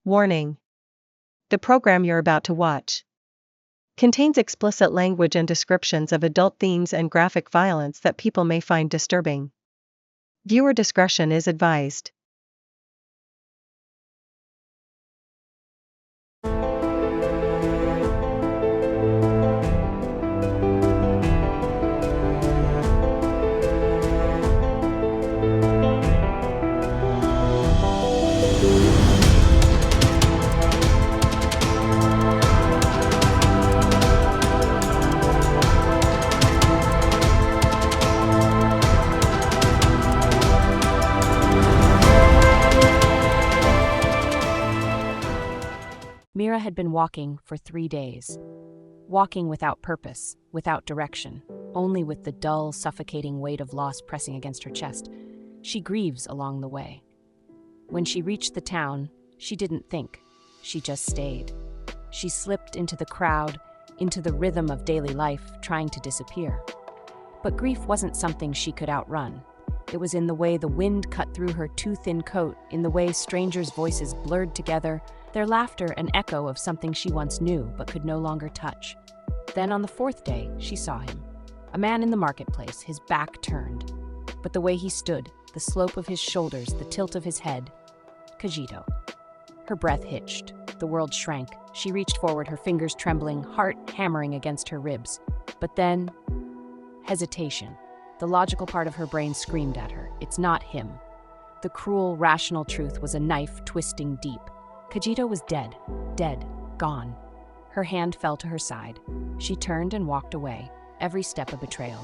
Warning. The program you're about to watch contains explicit language and descriptions of adult themes and graphic violence that people may find disturbing. Viewer discretion is advised. Mira had been walking for 3 days. Walking without purpose, without direction, only with the dull, suffocating weight of loss pressing against her chest. She grieves along the way. When she reached the town, she didn't think. She just stayed. She slipped into the crowd, into the rhythm of daily life, trying to disappear. But grief wasn't something she could outrun. It was in the way the wind cut through her too-thin coat, in the way strangers' voices blurred together, their laughter an echo of something she once knew but could no longer touch. Then on the 4th day, she saw him. A man in the marketplace, his back turned. But the way he stood, the slope of his shoulders, the tilt of his head. Cogito. Her breath hitched. The world shrank. She reached forward, her fingers trembling, heart hammering against her ribs. But then, hesitation. The logical part of her brain screamed at her. It's not him. The cruel, rational truth was a knife twisting deep. Cogito was dead, gone. Her hand fell to her side. She turned and walked away, every step a betrayal.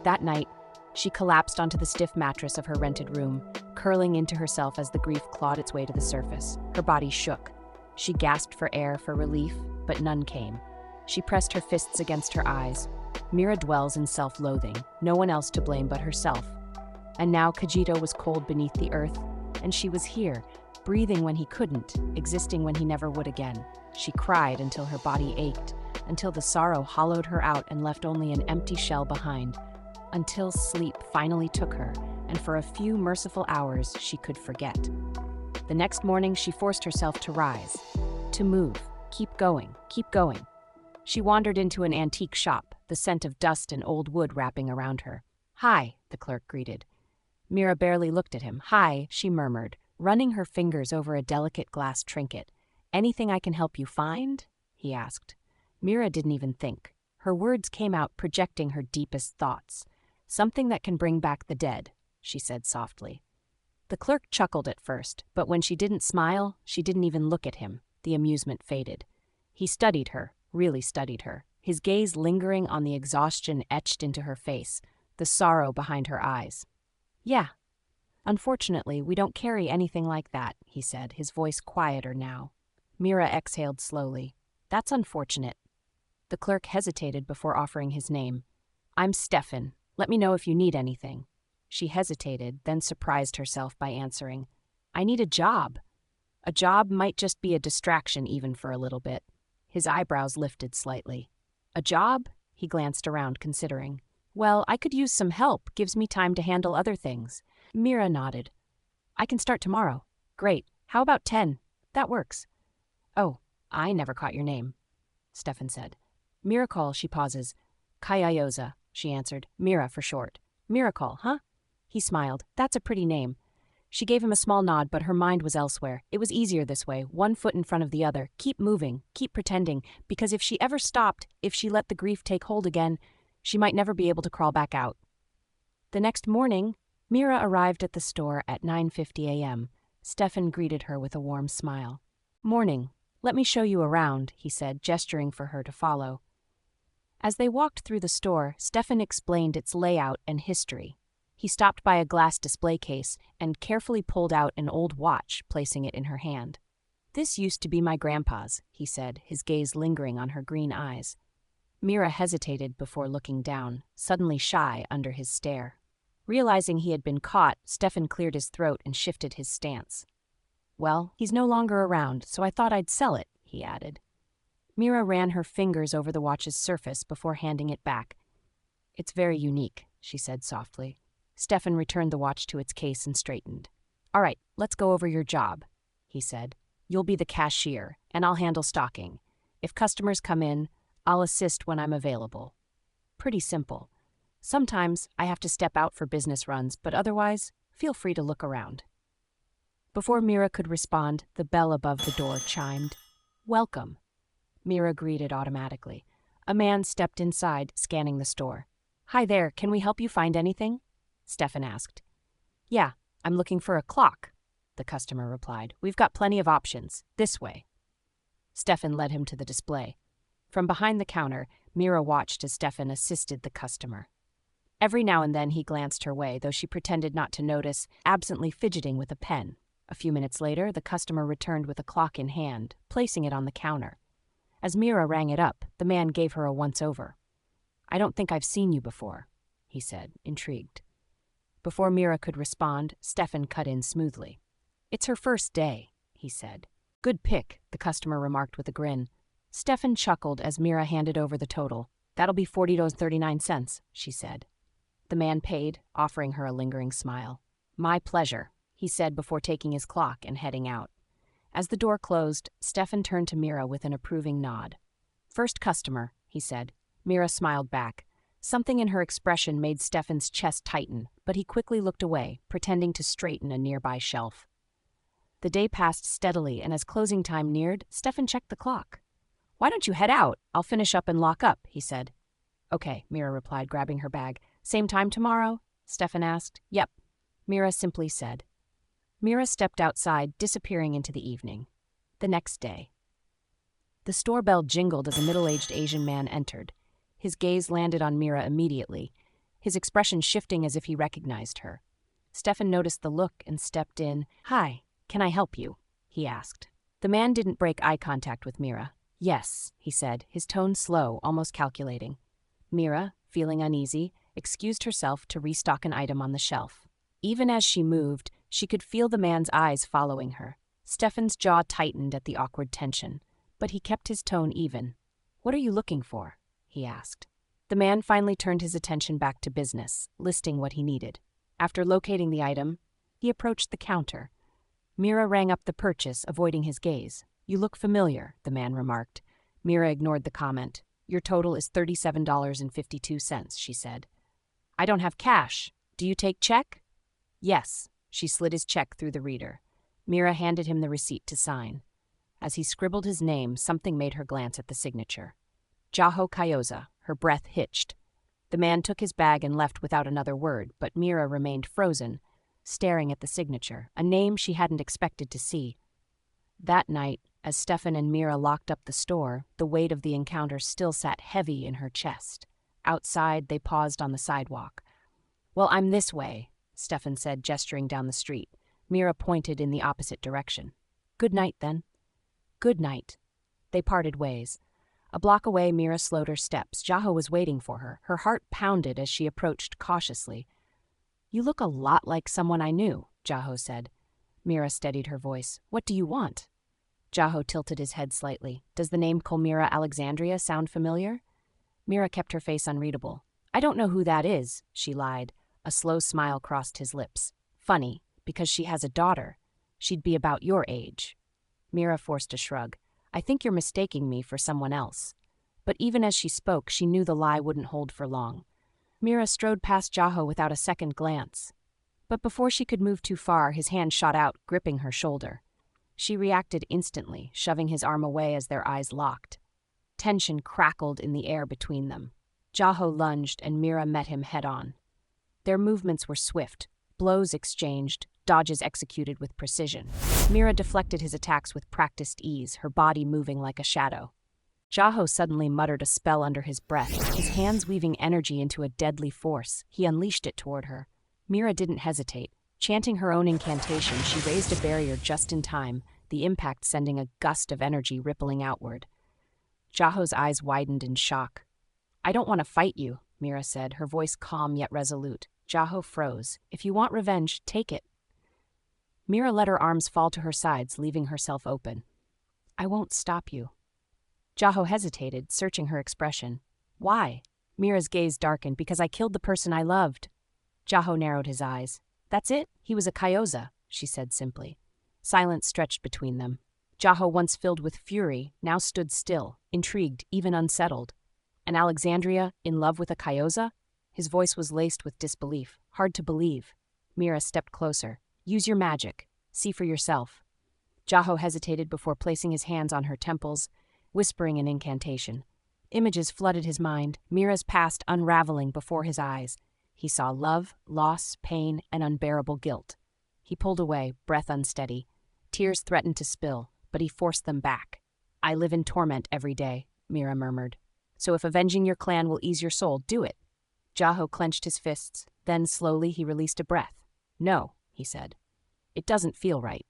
That night, she collapsed onto the stiff mattress of her rented room, curling into herself as the grief clawed its way to the surface. Her body shook. She gasped for air, for relief, but none came. She pressed her fists against her eyes. Mira dwells in self-loathing, no one else to blame but herself. And now Cogito was cold beneath the earth, and she was here, breathing when he couldn't, existing when he never would again. She cried until her body ached, until the sorrow hollowed her out and left only an empty shell behind, until sleep finally took her, and for a few merciful hours she could forget. The next morning she forced herself to rise, to move, keep going. She wandered into an antique shop, the scent of dust and old wood wrapping around her. "Hi," the clerk greeted. Mira barely looked at him. "Hi," she murmured, running her fingers over a delicate glass trinket. "Anything I can help you find?" he asked. Mira didn't even think. Her words came out projecting her deepest thoughts. "Something that can bring back the dead," she said softly. The clerk chuckled at first, but when she didn't smile, she didn't even look at him. The amusement faded. He studied her, really studied her, his gaze lingering on the exhaustion etched into her face, the sorrow behind her eyes. "Yeah. Unfortunately, we don't carry anything like that," he said, his voice quieter now. Mira exhaled slowly. "That's unfortunate." The clerk hesitated before offering his name. "I'm Stefan. Let me know if you need anything." She hesitated, then surprised herself by answering, "I need a job." A job might just be a distraction even for a little bit. His eyebrows lifted slightly. "A job?" He glanced around, considering. "Well, I could use some help. Gives me time to handle other things." Mira nodded. "I can start tomorrow." "Great. How about 10? That works." "Oh, I never caught your name," Stefan said. "Mirakol," she pauses. "Kayayoza," she answered. "Mira for short." "Mirakol, huh?" He smiled. "That's a pretty name." She gave him a small nod, but her mind was elsewhere. It was easier this way, one foot in front of the other. Keep moving, keep pretending, because if she ever stopped, if she let the grief take hold again, she might never be able to crawl back out. The next morning, Mira arrived at the store at 9:50 a.m. Stefan greeted her with a warm smile. "Morning. Let me show you around," he said, gesturing for her to follow. As they walked through the store, Stefan explained its layout and history. He stopped by a glass display case and carefully pulled out an old watch, placing it in her hand. "This used to be my grandpa's," he said, his gaze lingering on her green eyes. Mira hesitated before looking down, suddenly shy under his stare. Realizing he had been caught, Stefan cleared his throat and shifted his stance. "Well, he's no longer around, so I thought I'd sell it," he added. Mira ran her fingers over the watch's surface before handing it back. "It's very unique," she said softly. Stefan returned the watch to its case and straightened. "All right, let's go over your job," he said. You'll be the cashier, and I'll handle stocking. If customers come in, I'll assist when I'm available. Pretty simple. Sometimes I have to step out for business runs, but otherwise, feel free to look around. Before Mira could respond, the bell above the door chimed. Welcome. Mira greeted automatically. A man stepped inside, scanning the store. Hi there, can we help you find anything? Stefan asked. Yeah, I'm looking for a clock, the customer replied. We've got plenty of options. This way. Stefan led him to the display. From behind the counter, Mira watched as Stefan assisted the customer. Every now and then he glanced her way, though she pretended not to notice, absently fidgeting with a pen. A few minutes later, the customer returned with a clock in hand, placing it on the counter. As Mira rang it up, the man gave her a once-over. I don't think I've seen you before, he said, intrigued. Before Mira could respond, Stefan cut in smoothly. It's her first day, he said. Good pick, the customer remarked with a grin. Stefan chuckled as Mira handed over the total. That'll be $40.39, she said. The man paid, offering her a lingering smile. My pleasure, he said before taking his clock and heading out. As the door closed, Stefan turned to Mira with an approving nod. First customer, he said. Mira smiled back. Something in her expression made Stefan's chest tighten, but he quickly looked away, pretending to straighten a nearby shelf. The day passed steadily, and as closing time neared, Stefan checked the clock. Why don't you head out? I'll finish up and lock up, he said. Okay, Mira replied, grabbing her bag. Same time tomorrow? Stefan asked. Yep, Mira simply said. Mira stepped outside, disappearing into the evening. The next day. The store bell jingled as a middle-aged Asian man entered. His gaze landed on Mira immediately, his expression shifting as if he recognized her. Stefan noticed the look and stepped in. Hi, can I help you? He asked. The man didn't break eye contact with Mira. Yes, he said, his tone slow, almost calculating. Mira, feeling uneasy, excused herself to restock an item on the shelf. Even as she moved, she could feel the man's eyes following her. Stefan's jaw tightened at the awkward tension, but he kept his tone even. What are you looking for? He asked. The man finally turned his attention back to business, listing what he needed. After locating the item, he approached the counter. Mira rang up the purchase, avoiding his gaze. You look familiar, the man remarked. Mira ignored the comment. Your total is $37.52, she said. I don't have cash. Do you take check? Yes. She slid his check through the reader. Mira handed him the receipt to sign. As he scribbled his name, something made her glance at the signature. Jaho Kyoza, her breath hitched. The man took his bag and left without another word, but Mira remained frozen, staring at the signature, a name she hadn't expected to see. That night, as Stefan and Mira locked up the store, the weight of the encounter still sat heavy in her chest. Outside, they paused on the sidewalk. Well, I'm this way, Stefan said, gesturing down the street. Mira pointed in the opposite direction. Good night, then. Good night. They parted ways. A block away, Mira slowed her steps. Jaho was waiting for her. Her heart pounded as she approached cautiously. You look a lot like someone I knew, Jaho said. Mira steadied her voice. What do you want? Jaho tilted his head slightly. Does the name Colmira Alexandria sound familiar? Mira kept her face unreadable. I don't know who that is, she lied. A slow smile crossed his lips. Funny, because she has a daughter. She'd be about your age. Mira forced a shrug. I think you're mistaking me for someone else. But even as she spoke, she knew the lie wouldn't hold for long. Mira strode past Jaho without a second glance. But before she could move too far, his hand shot out, gripping her shoulder. She reacted instantly, shoving his arm away as their eyes locked. Tension crackled in the air between them. Jaho lunged, and Mira met him head-on. Their movements were swift, blows exchanged, dodges executed with precision. Mira deflected his attacks with practiced ease, her body moving like a shadow. Jaho suddenly muttered a spell under his breath, his hands weaving energy into a deadly force. He unleashed it toward her. Mira didn't hesitate. Chanting her own incantation, she raised a barrier just in time, the impact sending a gust of energy rippling outward. Jaho's eyes widened in shock. I don't want to fight you, Mira said, her voice calm yet resolute. Jaho froze. If you want revenge, take it. Mira let her arms fall to her sides, leaving herself open. I won't stop you. Jaho hesitated, searching her expression. Why? Mira's gaze darkened. Because I killed the person I loved. Jaho narrowed his eyes. That's it? He was a Kyoza, she said simply. Silence stretched between them. Jaho, once filled with fury, now stood still, intrigued, even unsettled. And Alexandria, in love with a Kyoza? His voice was laced with disbelief. Hard to believe. Mira stepped closer. Use your magic. See for yourself. Jaho hesitated before placing his hands on her temples, whispering an incantation. Images flooded his mind, Mira's past unraveling before his eyes. He saw love, loss, pain, and unbearable guilt. He pulled away, breath unsteady. Tears threatened to spill, but he forced them back. I live in torment every day, Mira murmured. So if avenging your clan will ease your soul, do it. Jaho clenched his fists. Then slowly he released a breath. No, he said. It doesn't feel right.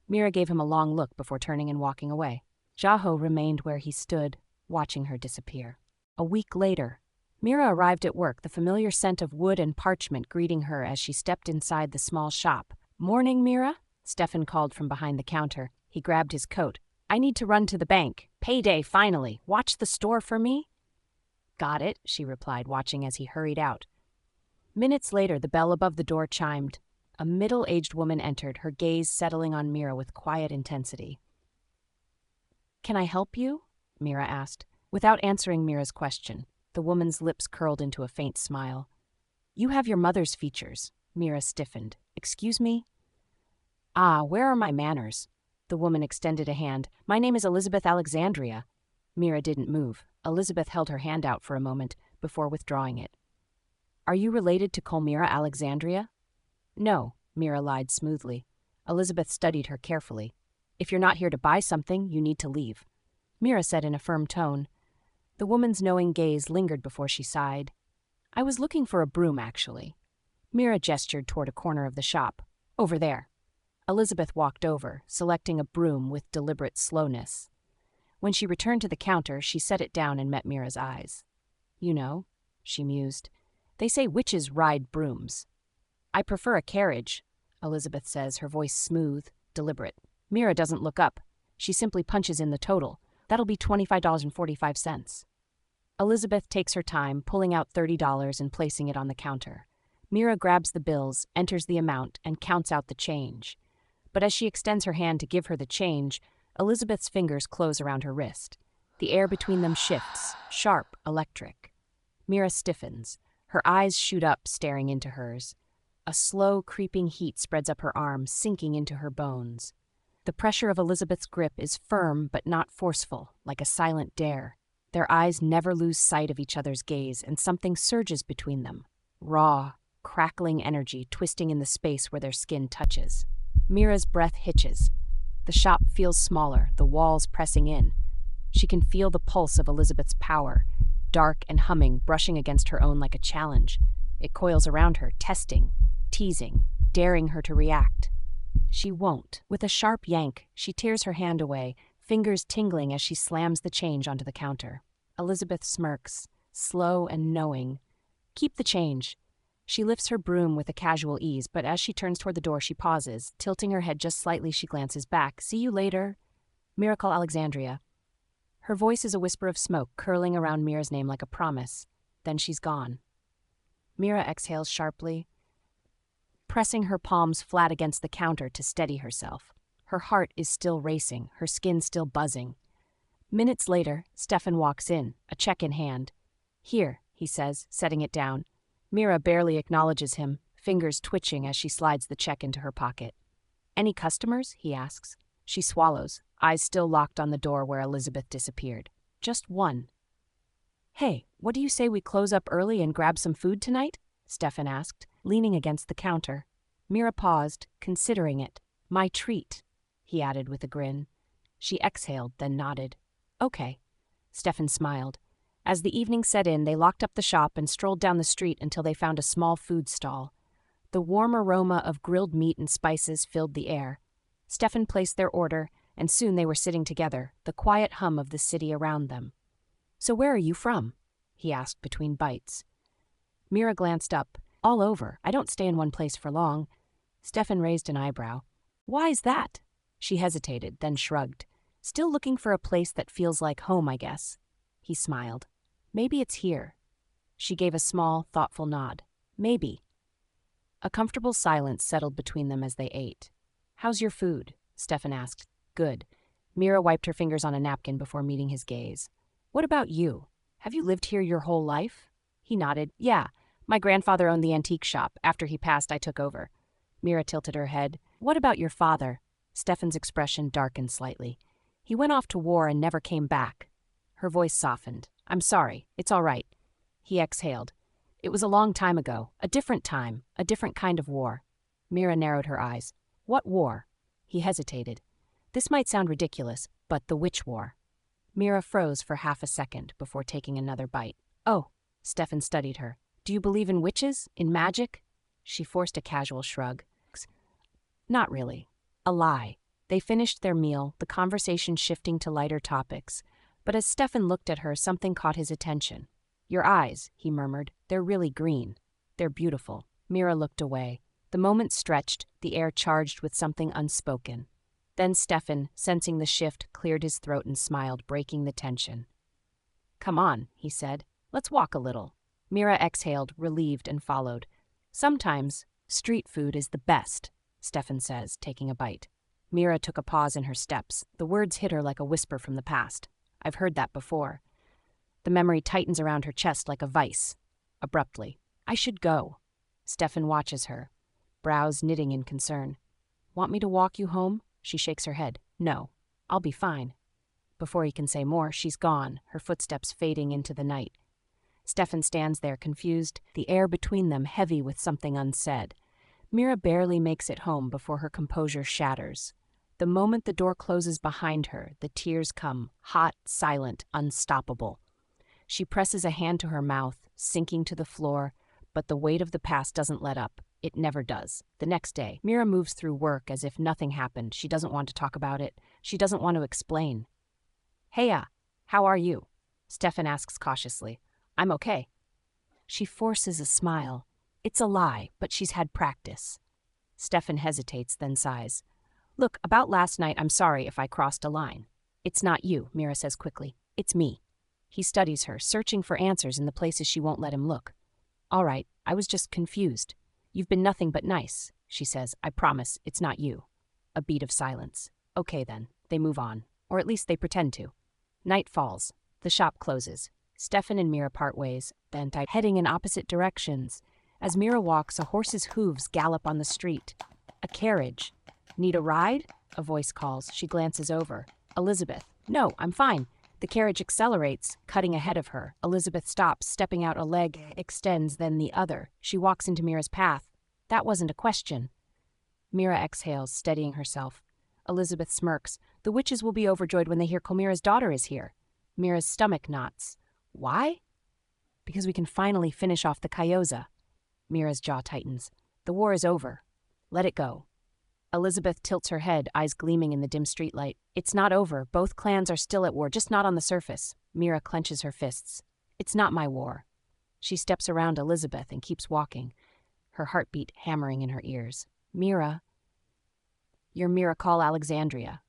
Mira gave him a long look before turning and walking away. Jaho remained where he stood, watching her disappear. A week later, Mira arrived at work, the familiar scent of wood and parchment greeting her as she stepped inside the small shop. Morning, Mira? Stefan called from behind the counter. He grabbed his coat. I need to run to the bank. Payday, finally. Watch the store for me? Got it, she replied, watching as he hurried out. Minutes later, the bell above the door chimed. A middle-aged woman entered, her gaze settling on Mira with quiet intensity. Can I help you? Mira asked. Without answering Mira's question, the woman's lips curled into a faint smile. You have your mother's features. Mira stiffened. Excuse me? Ah, where are my manners? The woman extended a hand. My name is Elizabeth Alexandria. Mira didn't move. Elizabeth held her hand out for a moment before withdrawing it. Are you related to Colmira Alexandria? No, Mira lied smoothly. Elizabeth studied her carefully. If you're not here to buy something, you need to leave. Mira said in a firm tone. The woman's knowing gaze lingered before she sighed. I was looking for a broom, actually. Mira gestured toward a corner of the shop. Over there. Elizabeth walked over, selecting a broom with deliberate slowness. When she returned to the counter, she set it down and met Mira's eyes. You know, she mused, they say witches ride brooms. I prefer a carriage, Elizabeth says, her voice smooth, deliberate. Mira doesn't look up. She simply punches in the total. That'll be $25.45. Elizabeth takes her time, pulling out $30 and placing it on the counter. Mira grabs the bills, enters the amount, and counts out the change. But as she extends her hand to give her the change, Elizabeth's fingers close around her wrist. The air between them shifts, sharp, electric. Mira stiffens. Her eyes shoot up, staring into hers. A slow, creeping heat spreads up her arm, sinking into her bones. The pressure of Elizabeth's grip is firm but not forceful, like a silent dare. Their eyes never lose sight of each other's gaze, and something surges between them. Raw, crackling energy twisting in the space where their skin touches. Mira's breath hitches. The shop feels smaller, the walls pressing in. She can feel the pulse of Elizabeth's power, dark and humming, brushing against her own like a challenge. It coils around her, testing, teasing, daring her to react. She won't. With a sharp yank, she tears her hand away, fingers tingling as she slams the change onto the counter. Elizabeth smirks, slow and knowing. Keep the change. She lifts her broom with a casual ease, but as she turns toward the door, she pauses. Tilting her head just slightly, she glances back. See you later, Mirakol Alexandria. Her voice is a whisper of smoke, curling around Mira's name like a promise. Then she's gone. Mira exhales sharply, pressing her palms flat against the counter to steady herself. Her heart is still racing, her skin still buzzing. Minutes later, Stefan walks in, a check in hand. Here, he says, setting it down. Mira barely acknowledges him, fingers twitching as she slides the check into her pocket. Any customers? He asks. She swallows, eyes still locked on the door where Elizabeth disappeared. Just one. Hey, what do you say we close up early and grab some food tonight? Stefan asked, leaning against the counter. Mira paused, considering it. My treat, he added with a grin. She exhaled, then nodded. Okay. Stefan smiled. As the evening set in, they locked up the shop and strolled down the street until they found a small food stall. The warm aroma of grilled meat and spices filled the air. Stefan placed their order, and soon they were sitting together, the quiet hum of the city around them. So where are you from? He asked between bites. Mira glanced up. All over. I don't stay in one place for long. Stefan raised an eyebrow. Why's that? She hesitated, then shrugged. Still looking for a place that feels like home, I guess. He smiled. Maybe it's here. She gave a small, thoughtful nod. Maybe. A comfortable silence settled between them as they ate. How's your food? Stefan asked. Good. Mira wiped her fingers on a napkin before meeting his gaze. What about you? Have you lived here your whole life? He nodded. Yeah, my grandfather owned the antique shop. After he passed, I took over. Mira tilted her head. What about your father? Stefan's expression darkened slightly. He went off to war and never came back. Her voice softened. I'm sorry. It's all right. He exhaled. It was a long time ago. A different time. A different kind of war. Mira narrowed her eyes. What war? He hesitated. This might sound ridiculous, but the witch war. Mira froze for half a second before taking another bite. Oh, Stefan studied her. Do you believe in witches? In magic? She forced a casual shrug. Not really. A lie. They finished their meal, the conversation shifting to lighter topics. But as Stefan looked at her, something caught his attention. Your eyes, he murmured. They're really green. They're beautiful. Mira looked away. The moment stretched, the air charged with something unspoken. Then Stefan, sensing the shift, cleared his throat and smiled, breaking the tension. Come on, he said. Let's walk a little. Mira exhaled, relieved, and followed. Sometimes street food is the best, Stefan says, taking a bite. Mira took a pause in her steps. The words hit her like a whisper from the past. I've heard that before. The memory tightens around her chest like a vice. Abruptly. I should go. Stefan watches her, brows knitting in concern. Want me to walk you home? She shakes her head. No, I'll be fine. Before he can say more, she's gone, her footsteps fading into the night. Stefan stands there, confused, the air between them heavy with something unsaid. Mira barely makes it home before her composure shatters. The moment the door closes behind her, the tears come, hot, silent, unstoppable. She presses a hand to her mouth, sinking to the floor, but the weight of the past doesn't let up. It never does. The next day, Mira moves through work as if nothing happened. She doesn't want to talk about it. She doesn't want to explain. Heya, how are you? Stefan asks cautiously. I'm okay. She forces a smile. It's a lie, but she's had practice. Stefan hesitates, then sighs. Look, about last night, I'm sorry if I crossed a line. It's not you, Mira says quickly. It's me. He studies her, searching for answers in the places she won't let him look. All right, I was just confused. You've been nothing but nice, she says. I promise, it's not you. A beat of silence. Okay then, they move on. Or at least they pretend to. Night falls. The shop closes. Stefan and Mira part ways, then heading in opposite directions. As Mira walks, a horse's hooves gallop on the street. A carriage. Need a ride? A voice calls. She glances over. Elizabeth. No, I'm fine. The carriage accelerates, cutting ahead of her. Elizabeth stops, stepping out. A leg extends, then the other. She walks into Mira's path. That wasn't a question. Mira exhales, steadying herself. Elizabeth smirks. The witches will be overjoyed when they hear Komira's daughter is here. Mira's stomach knots. Why? Because we can finally finish off the Kayoza. Mira's jaw tightens. The war is over. Let it go. Elizabeth tilts her head, eyes gleaming in the dim streetlight. It's not over. Both clans are still at war, just not on the surface. Mira clenches her fists. It's not my war. She steps around Elizabeth and keeps walking, her heartbeat hammering in her ears. Mira. You're Mirakol, Alexandria.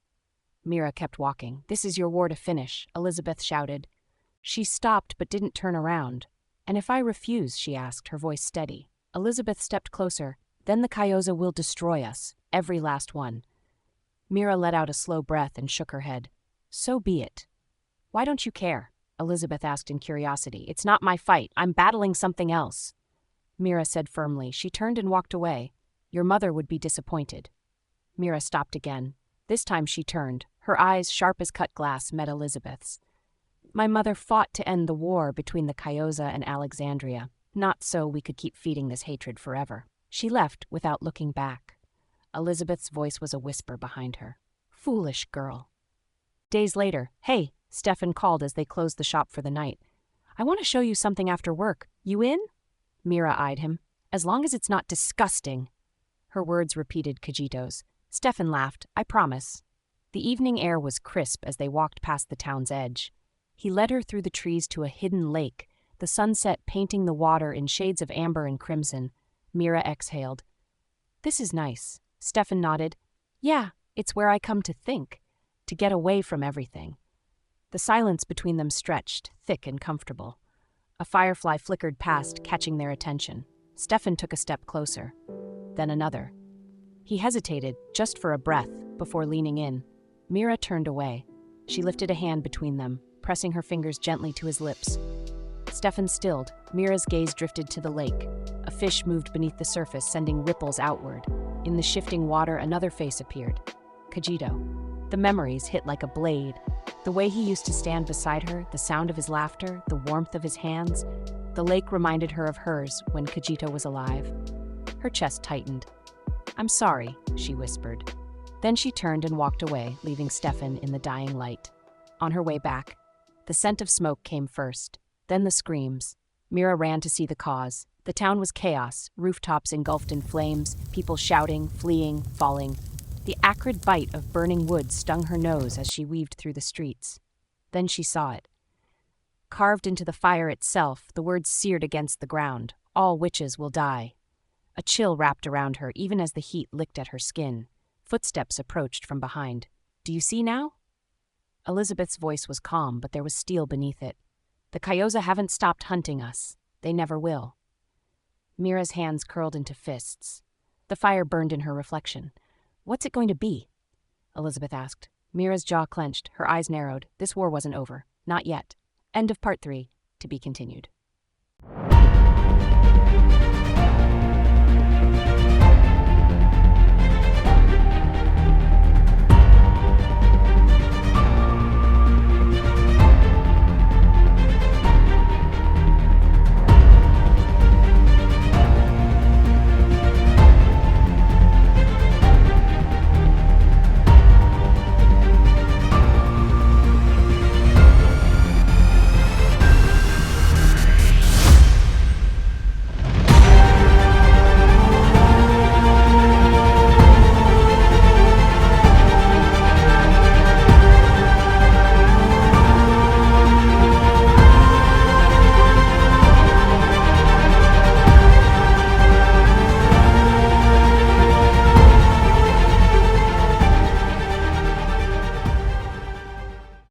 Mira kept walking. This is your war to finish, Elizabeth shouted. She stopped but didn't turn around. And if I refuse, she asked, her voice steady. Elizabeth stepped closer. Then the Kayoza will destroy us, every last one. Mira let out a slow breath and shook her head. So be it. Why don't you care? Elizabeth asked in curiosity. It's not my fight. I'm battling something else. Mira said firmly. She turned and walked away. Your mother would be disappointed. Mira stopped again. This time she turned. Her eyes, sharp as cut glass, met Elizabeth's. My mother fought to end the war between the Kayoza and Alexandria. Not so we could keep feeding this hatred forever. She left without looking back. Elizabeth's voice was a whisper behind her. Foolish girl. Days later, hey, Stefan called as they closed the shop for the night. I want to show you something after work. You in? Mira eyed him. As long as it's not disgusting. Her words repeated Kajito's. Stefan laughed. I promise. The evening air was crisp as they walked past the town's edge. He led her through the trees to a hidden lake, the sunset painting the water in shades of amber and crimson. Mira exhaled. This is nice. Stefan nodded. Yeah, it's where I come to think, to get away from everything. The silence between them stretched, thick and comfortable. A firefly flickered past, catching their attention. Stefan took a step closer, then another. He hesitated, just for a breath, before leaning in. Mira turned away. She lifted a hand between them, pressing her fingers gently to his lips. Stefan stilled. Mira's gaze drifted to the lake. A fish moved beneath the surface, sending ripples outward. In the shifting water, another face appeared. Kajito. The memories hit like a blade. The way he used to stand beside her, the sound of his laughter, the warmth of his hands. The lake reminded her of hers when Kajito was alive. Her chest tightened. "I'm sorry," she whispered. Then she turned and walked away, leaving Stefan in the dying light. On her way back, the scent of smoke came first, then the screams. Mira ran to see the cause. The town was chaos, rooftops engulfed in flames, people shouting, fleeing, falling. The acrid bite of burning wood stung her nose as she weaved through the streets. Then she saw it. Carved into the fire itself, the words seared against the ground, "All witches will die." A chill wrapped around her, even as the heat licked at her skin. Footsteps approached from behind. "Do you see now?" Elizabeth's voice was calm, but there was steel beneath it. "The Kayosa haven't stopped hunting us. They never will." Mira's hands curled into fists. The fire burned in her reflection. "What's it going to be?" Elizabeth asked. Mira's jaw clenched, her eyes narrowed. This war wasn't over. Not yet. End of part 3. To be continued.